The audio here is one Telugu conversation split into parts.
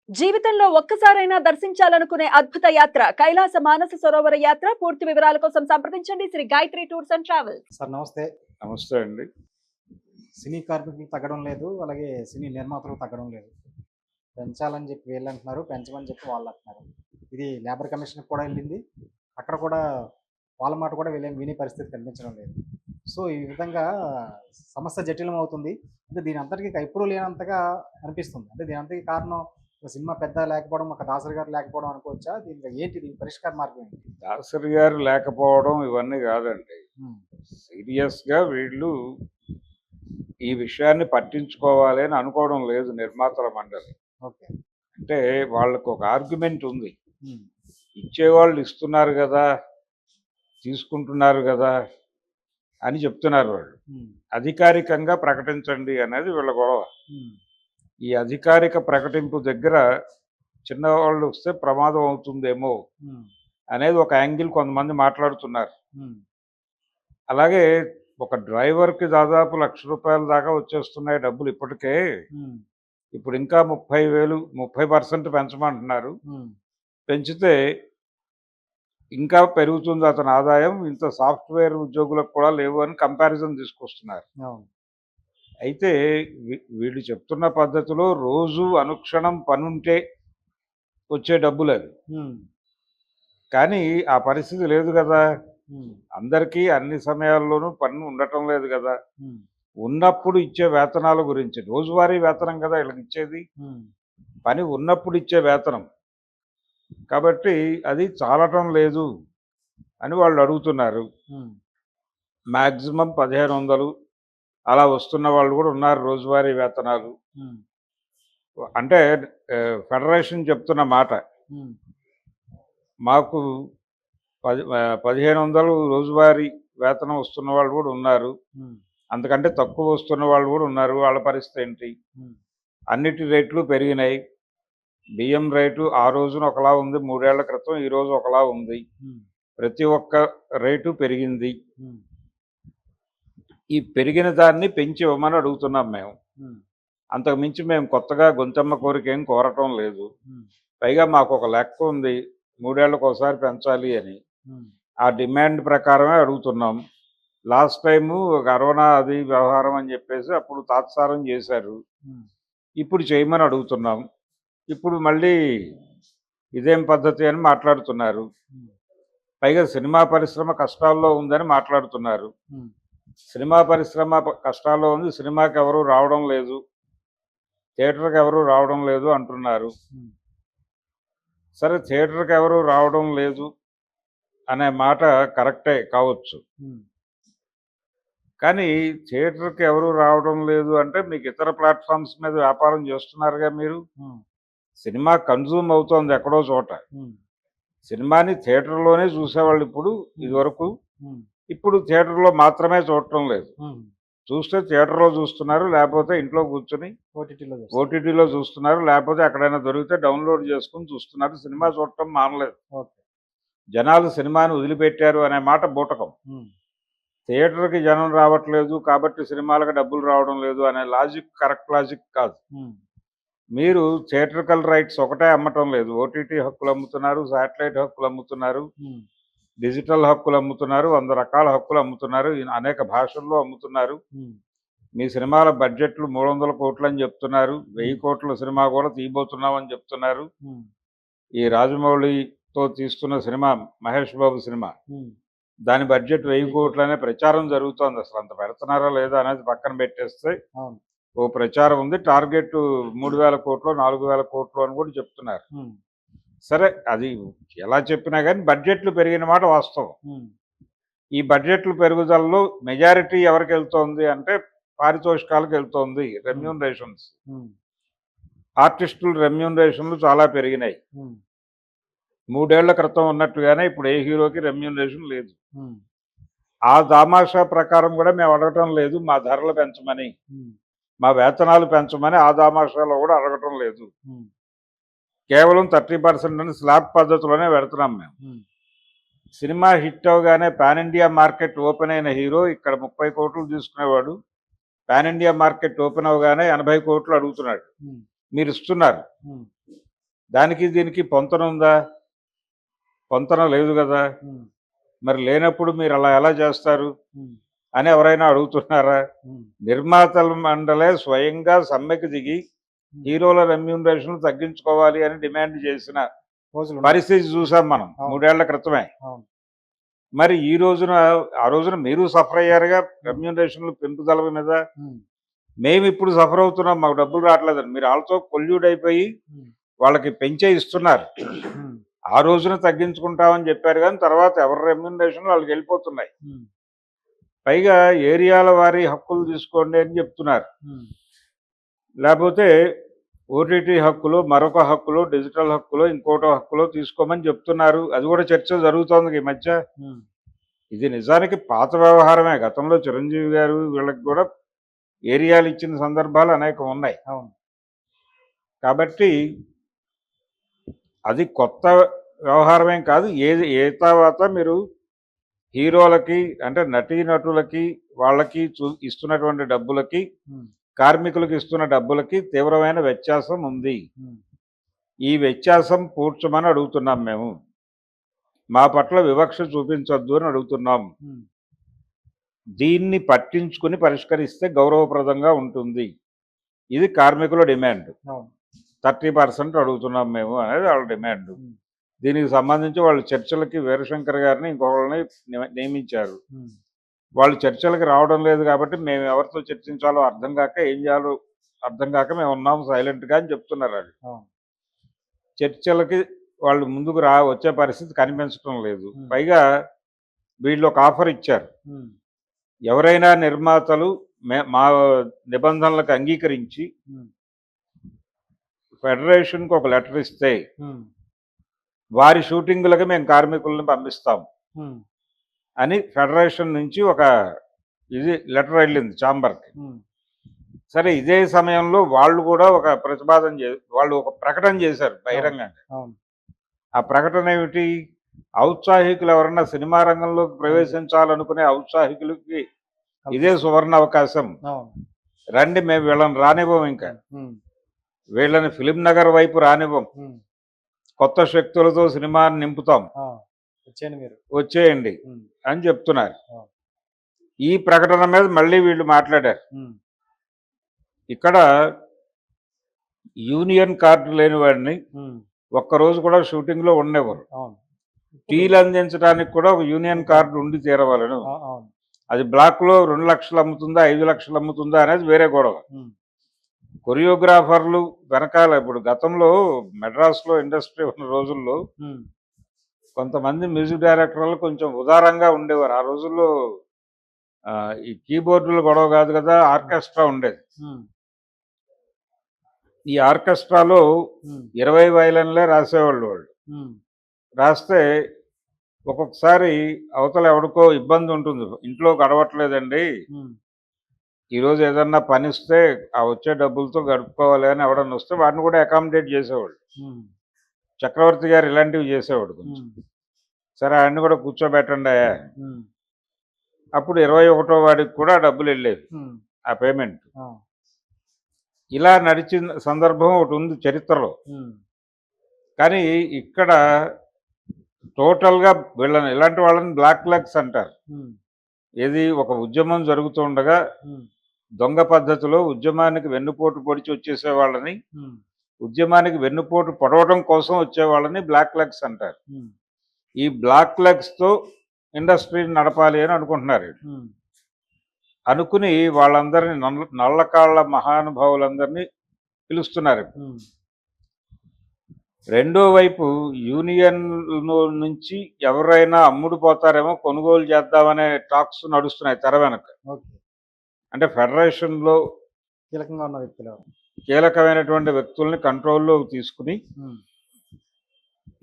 జీవితంలో ఒక్కసారైనా దర్శించాలనుకునే అద్భుత యాత్ర కైలాస మానస సరోవర యాత్ర. పూర్తి వివరాల కోసం సంప్రదించండి Shri Gayatri tours and travels. Sir నమస్తే. నమస్తే అండి. సినీ కార్మికులు తగ్గడం లేదు. అలాగే సినీ నిర్మాతలు తగ్గడం లేదు. పెంచాలని చెప్పి వీళ్ళంటున్నారు, పెంచమని చెప్పి వాళ్ళంటున్నారు. ఇది లేబర్ కమిషన్‌కి కూడా ఎళ్ళింది. అక్కడ కూడా వాళ్ళ మాట కూడా వీళ్ళేం వినే పరిస్థితి కనిపించడం లేదు. సో, ఈ విధంగా సమస్య జటిలమవుతుంది. అంటే దీని అంతటికి ఎప్పుడూ లేనంతగా అనిపిస్తుంది. అంటే దీని అంతటికి కారణం ఒక సినిమా పెద్ద లేకపోవడం, ఒక దాసరి గారు లేకపోవడం అనుకోవచ్చా? దీని పరిష్కార మార్గం ఏంటి? దాసరి గారు లేకపోవడం ఇవన్నీ కాదండి. హ్మ్. సీరియస్‌గా వీళ్ళు ఈ విషయాన్ని పట్టించుకోవాలి అని అనుకోవడం లేదు నిర్మాతల మండలి. ఓకే. అంటే వాళ్ళకి ఒక ఆర్గ్యుమెంట్ ఉంది. హ్మ్. ఇచ్చేవాళ్ళు ఇస్తున్నారు గదా! తీసుకుంటున్నారు గదా! అని చెప్తున్నారు వాళ్ళు. హ్మ్. అధికారికంగా ప్రకటించండి అనేది వీళ్ళ గొడవ. హ్మ్. ఈ అధికారిక ప్రకటింపు దగ్గర చిన్నవాళ్ళు వస్తే ప్రమాదం అవుతుందేమో హ్మ్. అనేది ఒక యాంగిల్ కొంతమంది మాట్లాడుతున్నారు. హ్మ్. అలాగే ఒక డ్రైవర్‌కి దాదాపు ₹1,00,000 దాకా వచ్చేస్తున్నాయి డబ్బులు ఇప్పటికే. హ్మ్. ఇప్పుడు ఇంకా 30,000 30% పెంచమంటున్నారు. హ్మ్. పెంచితే ఇంకా పెరుగుతుంది అతని ఆదాయం. ఇంత సాఫ్ట్‌వేర్ ఉద్యోగులకు కూడా లేవు అని కంపారిజన్ తీసుకొస్తున్నారు. అవును. అయితే వీళ్ళు చెప్తున్న పద్ధతిలో రోజు అనుక్షణం పనుంటే వచ్చే డబ్బులవి. హ్మ్. కానీ ఆ పరిస్థితి లేదు గదా! హ్మ్. అందరికీ అన్ని సమయాల్లోనూ పని ఉండటం లేదు గదా! హ్మ్. ఉన్నప్పుడు ఇచ్చే వేతనాల గురించి రోజువారీ వేతనం కదా వీళ్ళకిచ్చేది. హ్మ్. పని ఉన్నప్పుడు ఇచ్చే వేతనం. కాబట్టి అది చాలటం లేదు అని వాళ్ళు అడుగుతున్నారు. హ్మ్. మాక్సిమం 1500 అలా వస్తున్న వాళ్ళు కూడా ఉన్నారు రోజువారీ వేతనాలు. హ్మ్. అంటే ఫెడరేషన్ చెప్తున్న మాట. హ్మ్. మాకు 1500 రోజువారీ వేతనం వస్తున్న వాళ్ళు కూడా ఉన్నారు. హ్మ్. అంతకంటే తక్కువ వస్తున్న వాళ్ళు కూడా ఉన్నారు. వాళ్ళ పరిస్థితి ఏంటి? హ్మ్. అన్నిటి రేట్లు పెరిగినాయి. బియ్యం రేటు ఆ రోజున ఒకలా ఉంది. 3 ఏళ్ల క్రితం ఈరోజు ఒకలా ఉంది. హ్మ్. ప్రతి ఒక్క రేటు పెరిగింది. హ్మ్. ఈ పెరిగిన దాన్ని పెంచి ఇవ్వమని అడుగుతున్నాం మేము. హ్మ్. అంతకు మించి మేము కొత్తగా గొంతెమ్మ కోరికేం కోరటం లేదు. హ్మ్. పైగా మాకొక లెక్క ఉంది. 3 ఏళ్లకోసారి పెంచాలి అని. హ్మ్. ఆ డిమాండ్ ప్రకారమే అడుగుతున్నాం. లాస్ట్ టైము కరోనా అది వ్యవహారం అని చెప్పేసి అప్పుడు తాత్సారం చేశారు. హ్మ్. ఇప్పుడు చేయమని అడుగుతున్నాం. ఇప్పుడు మళ్ళీ ఇదేం పద్ధతి అని మాట్లాడుతున్నారు. హ్మ్. పైగా సినిమా పరిశ్రమ కష్టాల్లో ఉందని మాట్లాడుతున్నారు. హ్మ్. సినిమా పరిశ్రమ కష్టాల్లో ఉంది. సినిమాకి ఎవరు రావడం లేదు. థియేటర్‌కి ఎవరు రావడం లేదు అంటున్నారు. హ్మ్. సరే థియేటర్‌కి ఎవరు రావడం లేదు అనే మాట కరెక్టే కావచ్చు. హ్మ్. కానీ థియేటర్‌కి ఎవరు రావడం లేదు అంటే మీకు ఇతర ప్లాట్‌ఫార్మ్స్ మీద వ్యాపారం చేస్తున్నారుగా మీరు. హ్మ్. సినిమా కన్జ్యూమ్ అవుతోంది ఎక్కడో చోట. హ్మ్. సినిమాని థియేటర్‌లోనే చూసేవాళ్ళు ఇప్పుడు హ్మ్. ఇదివరకు. హ్మ్. ఇప్పుడు థియేటర్‌లో మాత్రమే చూడటం లేదు. హ్మ్. చూస్తే థియేటర్‌లో చూస్తున్నారు. లేకపోతే ఇంట్లో కూర్చొని ఓటీటీలో చూస్తారు. ఓటీటీలో చూస్తున్నారు. లేకపోతే ఎక్కడైనా దొరికితే డౌన్‌లోడ్ చేసుకొని చూస్తున్నారు. సినిమా హ్మ్. చూడటం మానలేదు. ఓకే. జనాలు సినిమాని వదిలిపెట్టారు అనే మాట బూటకం. హ్మ్. థియేటర్‌కి జనం రావట్లేదు కాబట్టి సినిమాలకు డబ్బులు రావడం లేదు అనే లాజిక్ కరెక్ట్ లాజిక్ కాదు. హ్మ్. మీరు థియేట్రికల్ రైట్స్ ఒకటే అమ్మటం లేదు. ఓటీటీ హక్కులు అమ్ముతున్నారు. శాటిలైట్ హక్కులు అమ్ముతున్నారు. హ్మ్. డిజిటల్ హక్కులు అమ్ముతున్నారు. 100 రకాల హక్కులు అమ్ముతున్నారు. అనేక భాషల్లో అమ్ముతున్నారు. హ్మ్. మీ సినిమాల బడ్జెట్లు 300 కోట్లని చెప్తున్నారు. 1000 హ్మ్. కోట్ల సినిమా కూడా తీయబోతున్నామని చెప్తున్నారు. హ్మ్. ఈ రాజమౌళితో తీస్తున్న సినిమా 'మహేష్ బాబు' సినిమా. హ్మ్. దాని బడ్జెట్ 1000 1000 కోట్లు. కోట్లనే ప్రచారం జరుగుతోంది. అసలు అంత పెడుతున్నారా లేదా అనేది పక్కన పెట్టేస్తే అవును. ఓ ప్రచారం ఉంది. టార్గెట్ 3000 కోట్లో, 4000 కోట్లు అని కూడా చెప్తున్నారు. హ్మ్. సరే అది ఎలా చెప్పినా గానీ బడ్జెట్లు పెరిగిన మాట వాస్తవం. హ్మ్. ఈ బడ్జెట్ల పెరుగుదలలో మెజారిటీ ఎవరికెళ్తోంది అంటే పారితోషికాలకెళ్తోంది. హ్మ్. రెమ్యూనరేషన్స్. హ్మ్. ఆర్టిస్టుల రెమ్యూనరేషన్‌లు చాలా పెరిగినాయి. హ్మ్. 3 ఏళ్ల క్రితం ఉన్నట్టుగానే ఇప్పుడు ఏ హీరోకి రెమ్యూనరేషన్ లేదు. హ్మ్. ఆ దామాషా ప్రకారం కూడా మేము అడగటం లేదు. మా ధరలు పెంచమని, హ్మ్. మా వేతనాలు పెంచమని ఆ దామాషాలో కూడా అడగటం లేదు. హ్మ్. కేవలం 30% అని స్లాబ్ పద్ధతిలోనే పెడుతున్నాం మేము. హ్మ్. సినిమా హిట్ అవగానే పాన్ ఇండియా మార్కెట్ ఓపెన్ అయిన హీరో ఇక్కడ 30 కోట్లు తీసుకునేవాడు. పాన్ ఇండియా మార్కెట్ ఓపెన్ అవగానే 80 కోట్లు అడుగుతున్నాడు. హ్మ్. మీరు ఇస్తున్నారు. హ్మ్. దానికి దీనికి పొంతన ఉందా? పొంతన లేదు కదా. ఉమ్, మరి లేనప్పుడు మీరు అలా ఎలా చేస్తారు ఉమ్, అని ఎవరైనా అడుగుతున్నారా? ఉమ్, నిర్మాతల మండలే స్వయంగా సమ్మెకి దిగి ఉమ్. హీరోల రెమ్యూనరేషన్ తగ్గించుకోవాలి అని డిమాండ్ చేసిన రోజులు ఉన్నాయి. పరిస్థితి చూసాం మనం అవును. 3 ఏళ్ల క్రితమే. అవును. మరి ఈ రోజున ఆ రోజున మీరు సఫర్ అయ్యారుగా రెమ్యూనరేషన్లు పెంపుదల మీద. ఉమ్, మేము ఇప్పుడు సఫర్ అవుతున్నాం, మాకు డబ్బులు రావట్లేదని. మీరు వాళ్ళతో కొల్యూడ్ అయిపోయి ఉమ్, వాళ్ళకి పెంచే ఇస్తున్నారు. ఉమ్, ఆ రోజున తగ్గించుకుంటామని చెప్పారు కానీ తర్వాత ఎవరి రెమ్యూనరేషన్ వాళ్ళకి వెళ్ళిపోతున్నాయి. ఉమ్, పైగా ఏరియాల వారి హక్కులు తీసుకోండి అని చెప్తున్నారు. ఉమ్, లేకపోతే ఓటీటీ హక్కులు, మరొక హక్కులు, డిజిటల్ హక్కులు, ఇంకోటో హక్కులు తీసుకోమని చెప్తున్నారు. అది కూడా చర్చ జరుగుతోంది ఈ మధ్య. ఉమ్, ఇది నిజానికి పాత వ్యవహారమే. గతంలో చిరంజీవి గారు వీళ్ళకి కూడా ఏరియాలు ఇచ్చిన సందర్భాలు అనేకం ఉన్నాయి. అవును. కాబట్టి అది కొత్త వ్యవహారమేం కాదు. ఏ తర్వాత మీరు హీరోలకి అంటే నటీనటులకి వాళ్ళకి ఇస్తున్నటువంటి డబ్బులకి, ఉమ్, కార్మికులకు ఇస్తున్న డబ్బులకి తీవ్రమైన వ్యత్యాసం ఉంది. ఉమ్, ఈ వ్యత్యాసం పూడ్చమని అడుగుతున్నాం మేము. మా పట్ల వివక్ష చూపించొద్దు అని అడుగుతున్నాం. ఉమ్, దీన్ని పట్టించుకుని పరిష్కరిస్తే గౌరవప్రదంగా ఉంటుంది. ఇది కార్మికుల డిమాండ్. అవును. 30% అడుగుతున్నాం మేము అనేది వాళ్ళ డిమాండ్. ఉమ్, దీనికి సంబంధించి వాళ్ళు చర్చలకి వీరశంకర్ గారిని ఇంకొకళ్ళని నియమించారు. ఉమ్, వాళ్ళు చర్చలకు రావడం లేదు కాబట్టి మేము ఎవరితో చర్చించాలో అర్థం కాక ఏం చేయాలో అర్థం కాక మేము ఉన్నాము సైలెంట్గా అని చెప్తున్నారు వాళ్ళు. అవును. చర్చలకి వాళ్ళు ముందుకు వచ్చే పరిస్థితి కనిపించడం లేదు. ఉమ్. పైగా వీళ్ళు ఒక ఆఫర్ ఇచ్చారు. ఉమ్, ఎవరైనా నిర్మాతలు మా నిబంధనలకు అంగీకరించి ఉమ్, ఫెడరేషన్కి ఒక లెటర్ ఇస్తే ఉమ్, వారి షూటింగులకి మేము కార్మికులను పంపిస్తాం ఉమ్, అని ఫెడరేషన్ నుంచి ఒక లెటర్ వెళ్ళింది ఛాంబర్కి. ఉమ్, సరే, ఇదే సమయంలో వాళ్ళు కూడా ఒక వాళ్ళు ఒక ప్రకటన చేశారు బహిరంగంగా. అవును. ఆ ప్రకటన ఏమిటి? ఔత్సాహికులు ఎవరన్నా సినిమా రంగంలోకి ప్రవేశించాలనుకునే ఔత్సాహికులకి ఇదే సువర్ణ అవకాశం. అవును. రండి, మేము వీళ్ళని రానివ్వం, ఇంకా ఉమ్, వీళ్ళని ఫిలిం నగర్ వైపు రానివ్వం, ఉమ్, కొత్త శక్తులతో సినిమాని నింపుతాం, ఆ, వచ్చేయండి మీరు. వచ్చేయండి ఉమ్, అని చెప్తున్నారు. అవును. ఈ ప్రకటన మీద మళ్ళీ వీళ్ళు మాట్లాడారు. ఉమ్, ఇక్కడ యూనియన్ కార్డు లేని వాడిని ఉమ్, ఒక్కరోజు కూడా షూటింగ్లో ఉండేవారు. అవును. టీలు అందించడానికి కూడా ఒక యూనియన్ కార్డు ఉండి తీరవాలను. అవును. అది బ్లాక్లో 2 లక్షలు అమ్ముతుందా 5 లక్షలు అమ్ముతుందా అనేది వేరే గొడవ. ఉమ్, కొరియోగ్రాఫర్లు వెనకాల ఇప్పుడు గతంలో మెడ్రాస్లో ఇండస్ట్రీ ఉన్న రోజుల్లో ఉమ్, కొంతమంది మ్యూజిక్ డైరెక్టర్లు కొంచెం ఉదారంగా ఉండేవారు. ఆ రోజుల్లో ఈ కీబోర్డులు గొడవ కాదు కదా, ఆర్కెస్ట్రా ఉండేది. ఉమ్, ఈ ఆర్కెస్ట్రాలో ఉమ్, 20 వైలన్లే రాసేవాళ్ళు. వాళ్ళు ఉమ్, రాస్తే ఒక్కొక్కసారి అవతల ఎవడికో ఇబ్బంది ఉంటుంది, ఇంట్లో గడవట్లేదండి, ఉమ్, ఈరోజు ఏదన్నా పని ఇస్తే ఆ వచ్చే డబ్బులతో గడుపుకోవాలి అని ఎవడన్నా వస్తే వాడిని కూడా అకామిడేట్ చేసేవాళ్ళు. ఉమ్, చక్రవర్తి గారు ఇలాంటివి చేసేవాడు కొంచెం. ఉమ్, సరే, ఆయన్ని కూడా కూర్చోబెట్టండి. ఉమ్, అప్పుడు 21వ వాడికి కూడా డబ్బులు వెళ్ళేవి, ఉమ్, ఆ పేమెంట్. ఆ, ఇలా నడిచిన సందర్భం ఒకటి ఉంది చరిత్రలో. ఉమ్, కానీ ఇక్కడ టోటల్గా వీళ్ళని ఇలాంటి వాళ్ళని బ్లాక్ లెగ్స్ అంటారు. ఉమ్, ఏది ఒక ఉద్యమం జరుగుతుండగా ఉమ్, దొంగ పద్ధతిలో ఉద్యమానికి వెన్నుపోటు పొడిచి వచ్చేసే వాళ్ళని, ఉమ్, ఉద్యమానికి వెన్నుపోటు పొడవడం కోసం వచ్చే వాళ్ళని బ్లాక్ లెగ్స్ అంటారు. ఉమ్, ఈ బ్లాక్ లెగ్స్తో ఇండస్ట్రీని నడపాలి అని అనుకుంటున్నారు. ఉమ్, అనుకుని వాళ్ళందరినీ నల్లకాళ్ళ మహానుభావులందరినీ పిలుస్తున్నారు. ఉమ్, రెండో వైపు యూనియన్ నుంచి ఎవరైనా అమ్ముడు పోతారేమో, కొనుగోలు చేద్దామనే టాక్స్ నడుస్తున్నాయి తెర వెనక. ఓకే. అంటే ఫెడరేషన్లో కీలకంగా ఉన్న వ్యక్తులు ఎవరు? కీలకమైనటువంటి వ్యక్తుల్ని కంట్రోల్లో తీసుకుని ఉమ్,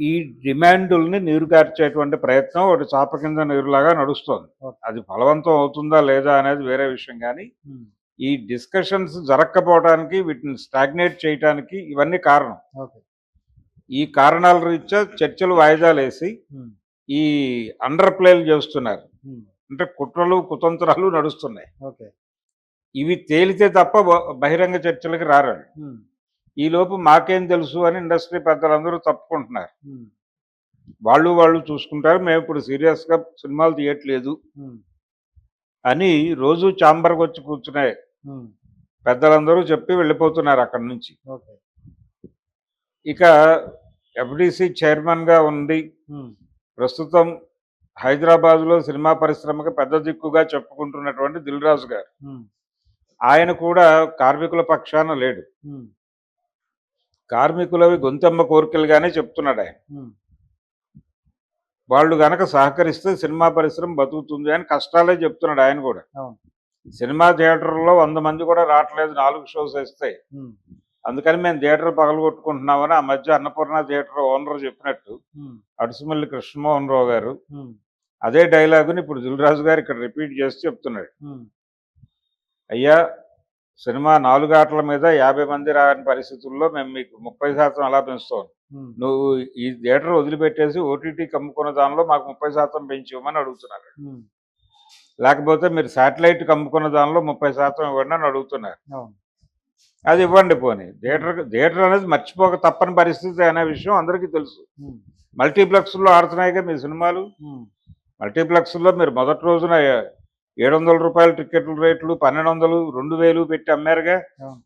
ఈ డిమాండుల్ని నీరుగార్చేటువంటి ప్రయత్నం ఒకటి చాప కింద నీరులాగా నడుస్తోంది. ఓకే. అది ఫలవంతం అవుతుందా లేదా అనేది వేరే విషయం. కానీ ఉమ్, ఈ డిస్కషన్స్ జరగకపోవడానికి, వీటిని స్టాగ్నేట్ చేయడానికి ఇవన్నీ కారణం. ఓకే. ఈ కారణాల రీత్యా చర్చలు వాయిదాలు వేసి ఉమ్, ఈ అండర్ ప్లేలు చేస్తున్నారు. ఉమ్, అంటే కుట్రలు కుతంత్రాలు నడుస్తున్నాయి. ఓకే. ఇవి తేలితే తప్ప బహిరంగ చర్చలకి రారు. ఉమ్, ఈ లోపు మాకేం తెలుసు అని ఇండస్ట్రీ పెద్దలందరూ తప్పుకుంటున్నారు. ఉమ్, వాళ్ళు చూసుకుంటారు, మేము ఇప్పుడు సీరియస్గా సినిమాలు తీయట్లేదు ఉమ్, అని రోజు ఛాంబర్కి వచ్చి కూర్చునే ఉమ్, పెద్దలందరూ చెప్పి వెళ్ళిపోతున్నారు అక్కడి నుంచి. ఓకే. ఇక ఎఫ్డిసి చైర్మన్గా ఉండి ఉమ్, ప్రస్తుతం హైదరాబాద్లో సినిమా పరిశ్రమకు పెద్ద దిక్కుగా చెప్పుకుంటున్నటువంటి దిల్ రాజు గారు, ఉమ్, ఆయన కూడా కార్మికుల పక్షాన లేడు. ఉమ్, కార్మికులవి గొంతెమ్మ కోరికలుగానే చెప్తున్నాడు ఆయన. ఉమ్, వాళ్ళు గనక సహకరిస్తే సినిమా పరిశ్రమ బతుకుతుంది అని కష్టాలే చెప్తున్నాడు ఆయన కూడా. అవును. సినిమా థియేటర్లో 100 మంది కూడా రావట్లేదు 4 షోస్ వేస్తే, ఉమ్, అందుకని మేము థియేటర్ పగలగొట్టుకుంటున్నామని ఆ మధ్య అన్నపూర్ణ థియేటర్ ఓనర్ చెప్పినట్టు ఉమ్, అడుసుమల్లి కృష్ణమోహన్ రావు గారు ఉమ్, అదే డైలాగుని ఇప్పుడు దిల్ రాజు గారు ఇక్కడ రిపీట్ చేసి చెప్తున్నాడు. ఉమ్, అయ్యా, సినిమా 4 ఆటల మీద 50 మంది రాని పరిస్థితుల్లో మేము మీకు 30% అలా పెంచుతాం, ఉమ్, నువ్వు ఈ థియేటర్ వదిలిపెట్టేసి ఓటీటీకి అమ్ముకున్న దానిలో మాకు 30% పెంచివ్వమని అడుగుతున్నారు. ఉమ్, లేకపోతే మీరు శాటిలైట్కి అమ్ముకున్న దానిలో 30% ఇవ్వండి అని అడుగుతున్నారు. అవును. అది ఇవ్వండి పోనీ. థియేటర్ అనేది మర్చిపోక తప్పని పరిస్థితి అనే విషయం అందరికీ తెలుసు. ఉమ్, మల్టీప్లెక్స్లో ఆడుతున్నాయిగా మీ సినిమాలు. ఉమ్, మల్టీప్లెక్స్లో మీరు మొదటి రోజున 700 రూపాయల టికెట్ల రేట్లు 1200, 2000 పెట్టి అమ్మారుగా, అవును.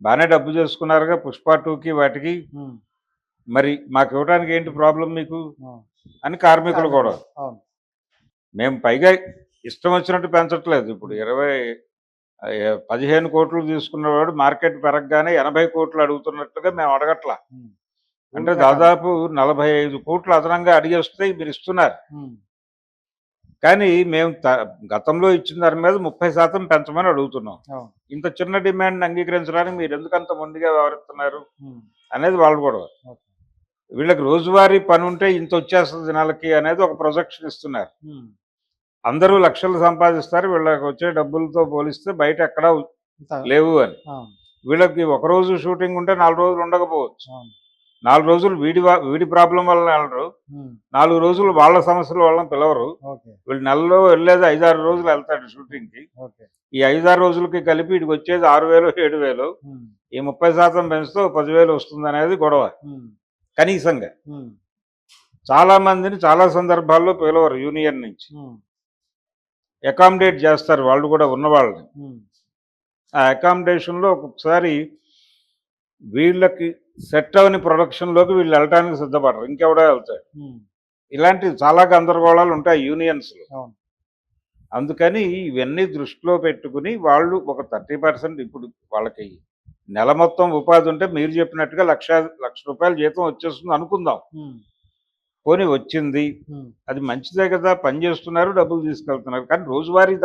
బాగానే డబ్బు చేసుకున్నారుగా పుష్ప 2కి వాటికి. ఉమ్, మరి మాకు ఇవ్వడానికి ఏంటి ప్రాబ్లం మీకు అవును. అని కార్మికులు కూడా. అవును. మేము పైగా ఇష్టం వచ్చినట్టు పెంచట్లేదు. ఇప్పుడు 15 కోట్లు తీసుకున్నవాడు మార్కెట్ పెరగగానే 80 కోట్లు అడుగుతున్నట్టుగా మేము అడగట్లా. ఉమ్, అంటే దాదాపు 45 కోట్లు అదనంగా అడిగేస్తే మీరు ఇస్తున్నారు. ఉమ్, కానీ మేము గతంలో ఇచ్చిన దాని మీద 30% పెంచమని అడుగుతున్నాం. అవును. ఇంత చిన్న డిమాండ్ అంగీకరించడానికి మీరు ఎందుకంత మొండిగా వ్యవహరిస్తున్నారు ఉమ్, అనేది వాళ్ళు కూడా. ఓకే. వీళ్ళకి రోజువారీ పని ఉంటే ఇంత వచ్చేస్తుంది నెలకి అనేది ఒక ప్రొజెక్షన్ ఇస్తున్నారు. ఉమ్, అందరూ లక్షలు సంపాదిస్తారు, వీళ్ళకి వచ్చే డబ్బులతో పోలిస్తే బయట ఎక్కడా ఇంత- లేవు అని. అవును. వీళ్ళకి ఒకరోజు షూటింగ్ ఉంటే 4 రోజులు ఉండకపోవచ్చు. అవును. 4 రోజులు వీడి ప్రాబ్లం వల్ల వెళ్ళరు, ఉమ్, 4 రోజులు వాళ్ళ సమస్యల వల్ల పిలవరు. ఓకే. వీళ్ళు నెలలో వెళ్ళేది 5-6 రోజులు వెళ్తాడు షూటింగ్కి. ఓకే. ఈ 5-6 రోజులకి కలిపి వీడికి వచ్చేది 6000, 7000. ఉమ్, ఈ 30% పెంచితే 10,000 వస్తుంది అనేది గొడవ ఉమ్, కనీసంగా. ఉమ్, చాలా మందిని చాలా సందర్భాల్లో పిలవరు యూనియన్ నుంచి, ఉమ్, అకామిడేట్ చేస్తారు వాళ్ళు కూడా ఉన్నవాళ్ళని. ఉమ్, ఆ అకామిడేషన్లో ఒక్కొక్కసారి వీళ్ళకి సెట్ అవని ప్రొడక్షన్లోకి వీళ్ళు వెళ్ళడానికి సిద్ధపడరు, ఇంకెవడో వెళ్తాడు. ఉమ్, ఇలాంటి చాలా గందరగోళాలు ఉంటాయి యూనియన్స్లో. అవును. అందుకని ఇవన్నీ దృష్టిలో పెట్టుకుని వాళ్ళు ఒక 30%, ఇప్పుడు వాళ్ళకి నెల మొత్తం ఉపాధి ఉంటే మీరు చెప్పినట్టుగా లక్ష రూపాయల జీతం వచ్చేస్తుంది అనుకుందాం. ఉమ్, పోనీ వచ్చింది, ఉమ్, అది మంచిదే కదా, పని చేస్తున్నారు, డబ్బులు తీసుకెళ్తున్నారు. కానీ రోజువారీ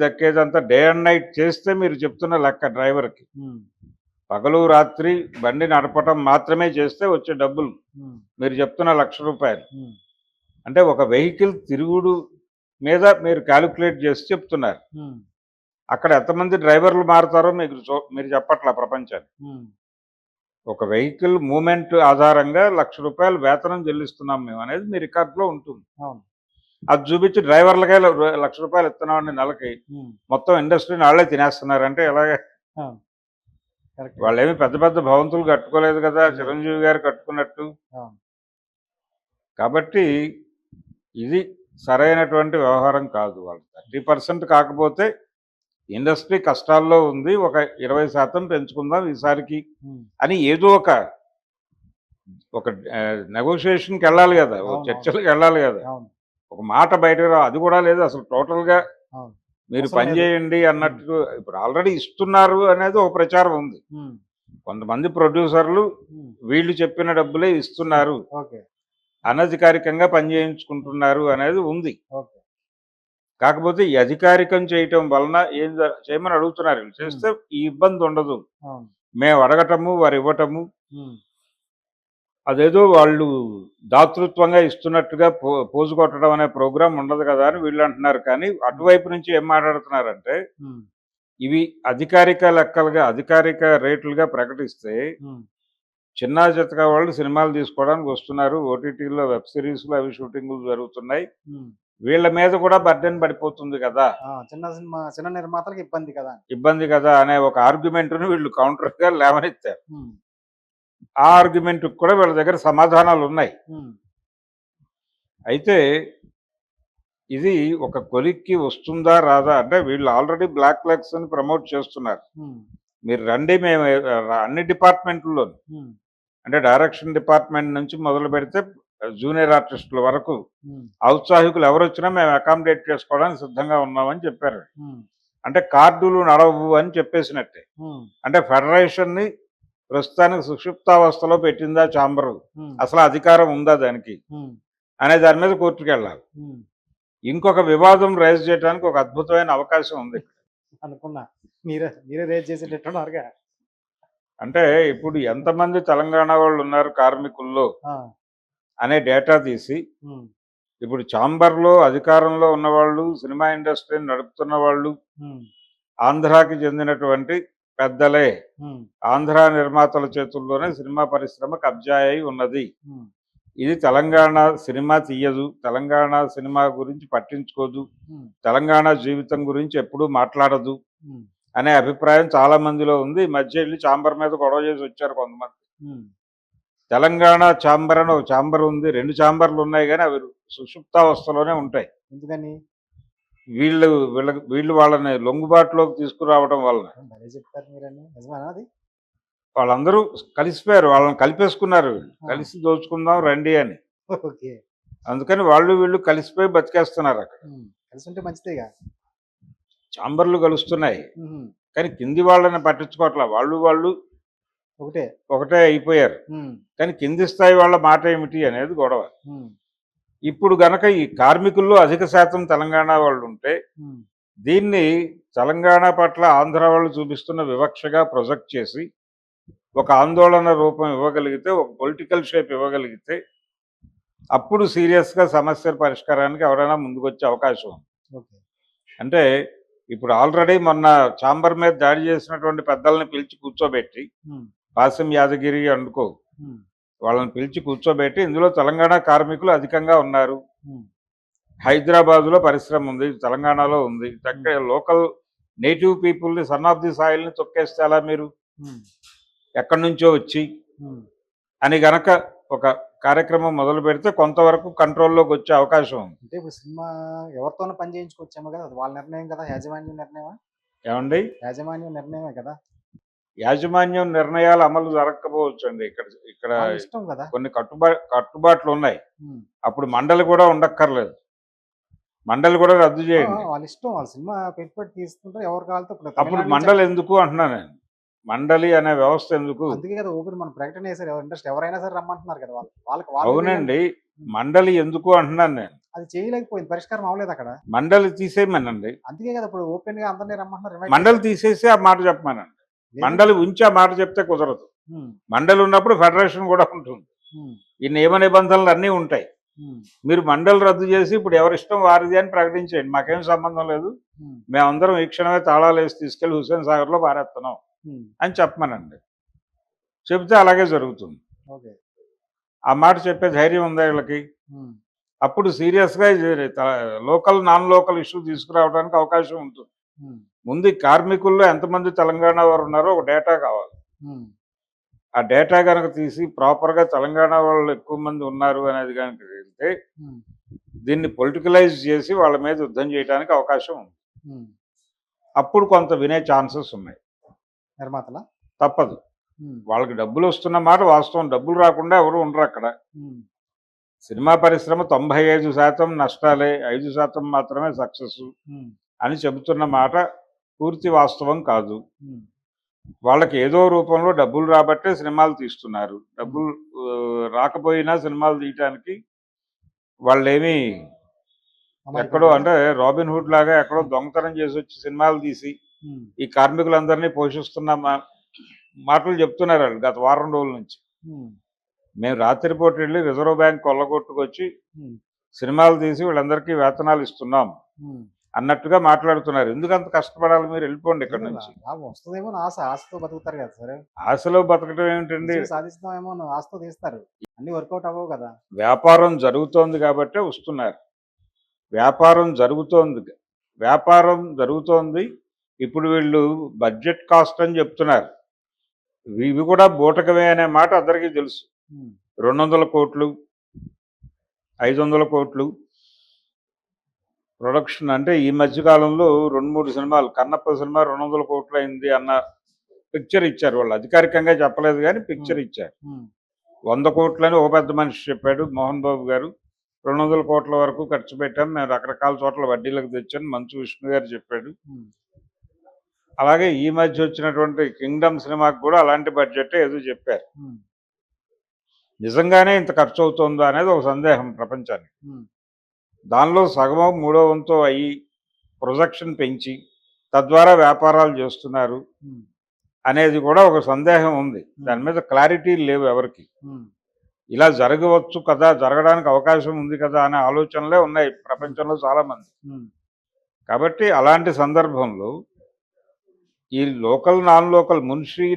దక్కేదంతా డే అండ్ నైట్ చేస్తే మీరు చెప్తున్న లెక్క డ్రైవర్కి ఉమ్, పగలు రాత్రి బండి నడపటం మాత్రమే చేస్తే వచ్చే డబ్బులు ఉమ్, మీరు చెప్తున్న రూ. 1,00,000. ఉమ్, అంటే ఒక వెహికల్ తిరుగుడు మీద మీరు క్యాలిక్యులేట్ చేసి చెప్తున్నారు. ఉమ్, అక్కడ ఎంతమంది డ్రైవర్లు మారుతారో మీరు చెప్పట్లా ప్రపంచాన్ని. ఉమ్, ఒక వెహికల్ మూమెంట్ ఆధారంగా రూ. 1,00,000 వేతనం చెల్లిస్తున్నాం మేము అనేది మీ రికార్డులో ఉంటుంది. అవును. అది చూపించి డ్రైవర్లకే రూ. 1,00,000 ఇస్తున్నామండి నెలకి, ఉమ్, మొత్తం ఇండస్ట్రీని వాళ్ళే తినేస్తున్నారంటే ఎలాగే? అవును. కరెక్ట్. వాళ్ళేమి పెద్ద పెద్ద భవంతులు కట్టుకోలేదు కదా చిరంజీవి గారు కట్టుకున్నట్టు. అవును. కాబట్టి ఇది సరైనటువంటి వ్యవహారం కాదు. వాళ్ళు 30% కాకపోతే ఇండస్ట్రీ కష్టాల్లో ఉంది, ఒక 20% పెంచుకుందాం ఈసారికి ఉమ్, అని ఏదో ఒక నెగోషియేషన్కి వెళ్ళాలి కదా, ఒక అవును. చర్చలకు వెళ్ళాలి కదా. అవును. ఒక మాట బయటకు రా, అది కూడా లేదు అసలు. టోటల్గా అవును. మీరు అసలు పని లేదు. చేయండి అన్నట్టు ఇప్పుడు ఆల్రెడీ ఇస్తున్నారు అనేది ఒక ప్రచారం ఉంది. ఉమ్, కొంతమంది ప్రొడ్యూసర్లు ఉమ్, వీళ్ళు చెప్పిన డబ్బులే ఇస్తున్నారు, ఓకే. అనధికారికంగా పని చేయించుకుంటున్నారు అనేది ఉంది. ఓకే. కాకపోతే ఈ అధికారికం చేయటం వలన చేయమని అడుగుతున్నారు. వీళ్ళు చేస్తే ఈ ఇబ్బంది ఉండదు. అవును. మేము అడగటము వారు ఇవ్వటము ఉమ్, అదేదో వాళ్ళు దాతృత్వంగా ఇస్తున్నట్టుగా పోజు కొట్టడం అనే ప్రోగ్రాం ఉండదు కదా అని వీళ్ళు అంటున్నారు. కానీ అటువైపు నుంచి ఏం మాట్లాడుతున్నారంటే ఉమ్, ఇవి అధికారిక లెక్కలుగా అధికారిక రేట్లుగా ప్రకటిస్తే ఉమ్, చిన్నా చితకా వాళ్ళు సినిమాలు తీసుకోవడానికి వస్తున్నారు. ఓటీటీలో వెబ్ సిరీస్లో అవి షూటింగ్లు జరుగుతున్నాయి. ఉమ్, వీళ్ళ మీద కూడా బర్డెన్ పడిపోతుంది కదా, చిన్న నిర్మాతలకు ఇబ్బంది కదా అనే ఒక ఆర్గ్యుమెంట్ను వీళ్ళు కౌంటర్గా లేవనెత్తారు. ఉమ్, ఆ ఆర్గ్యుమెంట్ కూడా వీళ్ళ దగ్గర సమాధానాలు ఉన్నాయి. ఉమ్, అయితే ఇది ఒక కొలిక్కి వస్తుందా రాదా అంటే వీళ్ళు ఆల్రెడీ బ్లాక్ ఫ్లాగ్స్ అని ప్రమోట్ చేస్తున్నారు. ఉమ్, మీరు రండి, మేము అన్ని డిపార్ట్మెంట్లో ఉమ్, అంటే డైరెక్షన్ డిపార్ట్మెంట్ నుంచి మొదలు పెడితే జూనియర్ ఆర్టిస్టుల వరకు ఉమ్, ఔత్సాహికులు ఎవరు వచ్చినా మేము అకామిడేట్ చేసుకోవడానికి సిద్ధంగా ఉన్నామని చెప్పారు. ఉమ్, అంటే కార్డులు నడవు అని చెప్పేసినట్టే. ఉమ్, అంటే ఫెడరేషన్ని ప్రస్తుతానికి సుషుప్తావస్థలో పెట్టిందా ఛాంబరు, ఉమ్, అసలు అధికారం ఉందా దానికి ఉమ్, అనే దాని మీద కోర్టుకు వెళ్ళాలి. ఉమ్. ఇంకొక వివాదం రైజ్ చేయడానికి ఒక అద్భుతమైన అవకాశం ఉంది. అనుకున్నా మీరే రేజ్ చేసేటట్టున్నారుగా. అంటే ఇప్పుడు ఎంతమంది తెలంగాణ వాళ్ళు ఉన్నారు కార్మికుల్లో ఆ, అనే డేటా తీసి ఉమ్, ఇప్పుడు ఛాంబర్లో అధికారంలో ఉన్నవాళ్ళు, సినిమా ఇండస్ట్రీని నడుపుతున్న వాళ్ళు ఉమ్, ఆంధ్రాకి చెందినటువంటి పెద్దలే. ఉమ్, ఆంధ్ర నిర్మాతల చేతుల్లోనే సినిమా పరిశ్రమ కబ్జా అయి ఉన్నది. ఉమ్, ఇది తెలంగాణ సినిమా తీయదు, తెలంగాణ సినిమా గురించి పట్టించుకోదు, ఉమ్, తెలంగాణ జీవితం గురించి ఎప్పుడూ మాట్లాడదు ఉమ్, అనే అభిప్రాయం చాలా మందిలో ఉంది. ఈ మధ్య వెళ్ళి ఛాంబర్ మీద గొడవ చేసి వచ్చారు కొంతమంది. ఉమ్, తెలంగాణ ఛాంబర్ అని ఒక ఛాంబర్ ఉంది, 2 ఛాంబర్లు ఉన్నాయి, కానీ అవి సుషుప్తావస్థలోనే ఉంటాయి. ఎందుకని వీళ్ళు వాళ్ళని లొంగుబాటులోకి తీసుకురావడం వలన భలే చెప్తారు మీరని. నిజమేనా అది? వాళ్ళందరూ కలిసిపోయారు, వాళ్ళని కలిపేసుకున్నారు. వీళ్ళు ఆ. కలిసి దోచుకుందాం రండి అని. ఓకే. అందుకని వీళ్ళు కలిసిపోయి బతికేస్తున్నారు. అక్కడ కలిసి ఉంటే మంచిదేగా. ఛాంబర్లు కలుస్తున్నాయి, ఉహుం, కానీ కింది వాళ్ళని పట్టించుకోవట్లే. వాళ్ళు ఒకటే. ఒకటే అయిపోయారు. ఉమ్, కానీ కింది స్థాయి వాళ్ళ మాట ఏమిటి అనేది గొడవ. ఉమ్, ఇప్పుడు గనక ఈ కార్మికుల్లో అధిక శాతం తెలంగాణ వాళ్ళు ఉంటే ఉమ్, దీన్ని తెలంగాణ పట్ల ఆంధ్ర వాళ్ళు చూపిస్తున్న వివక్షగా ప్రొజెక్ట్ చేసి ఒక ఆందోళన రూపం ఇవ్వగలిగితే, ఒక పొలిటికల్ షేప్ ఇవ్వగలిగితే అప్పుడు సీరియస్గా సమస్య పరిష్కారానికి ఎవరైనా ముందుకొచ్చే అవకాశం ఉంది. ఓకే. అంటే ఇప్పుడు ఆల్రెడీ మొన్న ఛాంబర్ మీద దాడి చేసినటువంటి పెద్దల్ని పిలిచి కూర్చోబెట్టి, ఉమ్, పాసం యాదగిరి అనుకో, ఉమ్, వాళ్ళని పిలిచి కూర్చోబెట్టి ఇందులో తెలంగాణ కార్మికులు అధికంగా ఉన్నారు, ఉమ్, హైదరాబాదులో పరిశ్రమ ఉంది, తెలంగాణలో ఉంది, అక్కడ లోకల్ నేటివ్ పీపుల్ని, సన్ ఆఫ్ ది సాయిల్ని తొక్కేస్తే అలా మీరు ఉమ్, ఎక్కడి నుంచో వచ్చి ఉమ్, అని గనక ఒక కార్యక్రమం మొదలు పెడితే కొంతవరకు కంట్రోల్లోకి వచ్చే అవకాశం ఉంది. అంటే ఇప్పుడు సినిమా ఎవరితోనో పని చేయించుకొచ్చాము కదా, అది వాళ్ళ నిర్ణయం కదా, యాజమాన్యం నిర్ణయమా? ఏమండి, యాజమాన్యం నిర్ణయమే కదా. యాజమాన్యం నిర్ణయాలు అమలు జరగకపోవచ్చు అండి. ఇక్కడ వాళ్ళ ఇష్టం కదా. కొన్ని కట్టుబాట్లు ఉన్నాయి. ఉమ్, అప్పుడు మండలి కూడా ఉండక్కర్లేదు, మండలి కూడా రద్దు చేయండి. వాళ్ళ ఇష్టం. వాళ్ళ సినిమా పెట్టుబడి తీసుకుంటారు ఎవరు కావాలితో. అప్పుడు తమిళనాడు మండలి ఎందుకు అంటున్నా నేను, మండలి అనే వ్యవస్థ ఎందుకు? అందుకే కదా ఓపెన్ మన ప్రకటన వేసారు, ఎవరు ఇంట్రెస్ట్ ఎవరైనా సరే రమ్మంటున్నారు కదా. వాళ్ళకి అవునండి, మండలి ఎందుకు అంటున్నాను నేను. అది చేయలేకపోయింది, పరిష్కారం అవ్వలేదు అక్కడ. మండలి తీసేయమనండి, అందుకే కదా ఇప్పుడు ఓపెన్ గా అందరినీ రమ్మంటున్నారు. మండలి తీసేసి ఆ మాట చెప్పమనండి. మండలి ఉంచి ఆ మాట చెప్తే కుదరదు. మండలి ఉన్నప్పుడు ఫెడరేషన్ కూడా ఉంటుంది, ఈ నియమ నిబంధనలు అన్నీ ఉంటాయి. మీరు మండలి రద్దు చేసి ఇప్పుడు ఎవరిష్టం వారిది అని ప్రకటించేయండి, మాకేం సంబంధం లేదు, మేమందరం ఈ క్షణమే తాళాలు వేసి తీసుకెళ్లి హుస్సేన్ సాగర్లో పారేస్తున్నాం అని చెప్పమనండి. చెప్తే అలాగే జరుగుతుంది. ఆ మాట చెప్పే ధైర్యం ఉందా వీళ్ళకి? అప్పుడు సీరియస్గా లోకల్ నాన్ లోకల్ ఇష్యూ తీసుకురావడానికి అవకాశం ఉంటుంది. ముందు కార్మికుల్లో ఎంతమంది తెలంగాణ వారు ఉన్నారో ఒక డేటా కావాలి. ఆ డేటా కనుక తీసి ప్రాపర్గా తెలంగాణ వాళ్ళు ఎక్కువ మంది ఉన్నారు అనేది కనుక వెళ్తే దీన్ని పొలిటికలైజ్ చేసి వాళ్ళ మీద యుద్ధం చేయడానికి అవకాశం ఉంది. అప్పుడు కొంత వినే ఛాన్సెస్ ఉన్నాయి. నిర్మాతల తప్పదు, వాళ్ళకి డబ్బులు వస్తున్న మాట వాస్తవం, డబ్బులు రాకుండా ఎవరు ఉండరు అక్కడ. సినిమా పరిశ్రమ 95% నష్టాలే, 5% మాత్రమే సక్సెస్ అని చెబుతున్న మాట పూర్తి వాస్తవం కాదు. వాళ్ళకి ఏదో రూపంలో డబ్బులు రాబట్టే సినిమాలు తీస్తున్నారు. డబ్బులు రాకపోయినా సినిమాలు తీయటానికి వాళ్ళేమీ ఎక్కడో అంటే రాబిన్ హుడ్ లాగా ఎక్కడో దొంగతనం చేసి వచ్చి సినిమాలు తీసి ఈ కార్మికులందరినీ పోషిస్తున్న మాటలు చెప్తున్నారు వాళ్ళు గత వారం రోజుల నుంచి. మేము రాత్రిపూట వెళ్ళి రిజర్వ్ బ్యాంక్ కొల్లగొట్టుకొచ్చి సినిమాలు తీసి వీళ్ళందరికీ వేతనాలు ఇస్తున్నాం అన్నట్టుగా మాట్లాడుతున్నారు. ఎందుకంత కష్టపడాలి, మీరు వెళ్ళిపోండి ఇక్కడ నుంచి. వస్తుందేమో ఆశతో బతుకుతారు కదా సరే. ఆశలో బతకడం ఏమిటండి, సాధిస్తామేమో ఆశతో తీస్తారు, అన్ని వర్కౌట్ అవ్వవు కదా. వ్యాపారం జరుగుతోంది కాబట్టే వస్తున్నారు. వ్యాపారం జరుగుతోంది. ఇప్పుడు వీళ్ళు బడ్జెట్ కాస్ట్ అని చెప్తున్నారు. ఇవి కూడా బూటకమే అనే మాట అందరికీ తెలుసు. 200 కోట్లు 500 కోట్లు ప్రొడక్షన్ అంటే ఈ మధ్యకాలంలో 2-3 సినిమాలు, కన్నప్ప సినిమా 200 కోట్లు అయింది అన్న పిక్చర్ ఇచ్చారు. వాళ్ళు అధికారికంగా చెప్పలేదు కానీ పిక్చర్ ఇచ్చారు. 100 కోట్లని ఒక పెద్ద మనిషి చెప్పాడు, మోహన్ బాబు గారు. 200 కోట్ల వరకు ఖర్చు పెట్టాం, మేము రకరకాల చోట్ల వడ్డీలకు తెచ్చాను మంచు విష్ణు గారు చెప్పాడు. అలాగే ఈ మధ్య వచ్చినటువంటి కింగ్డమ్ సినిమాకి కూడా అలాంటి బడ్జెట్ ఏదో చెప్పారు. నిజంగానే ఇంత ఖర్చు అవుతుందా అనేది ఒక సందేహం ప్రపంచానికి. దానిలో సగమో మూడో వంతో అయ్యి ప్రొజెక్షన్ పెంచి తద్వారా వ్యాపారాలు చేస్తున్నారు అనేది కూడా ఒక సందేహం ఉంది. దాని మీద క్లారిటీ లేవు ఎవరికి. ఇలా జరగవచ్చు కదా, జరగడానికి అవకాశం ఉంది కదా అనే ఆలోచనలే ఉన్నాయి ప్రపంచంలో చాలా మంది. కాబట్టి అలాంటి సందర్భంలో ఈ లోకల్ నాన్ లోకల్ మున్షి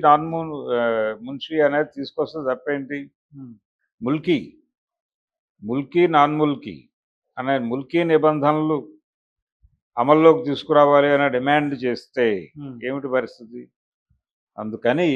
అనేది తీసుకొస్తే తప్పేంటి? ముల్కీ నాన్ ముల్కీ అనే ముల్కీ నిబంధనలు అమల్లోకి తీసుకురావాలి అనే డిమాండ్ చేస్తే ఏమిటి పరిస్థితి? అందుకని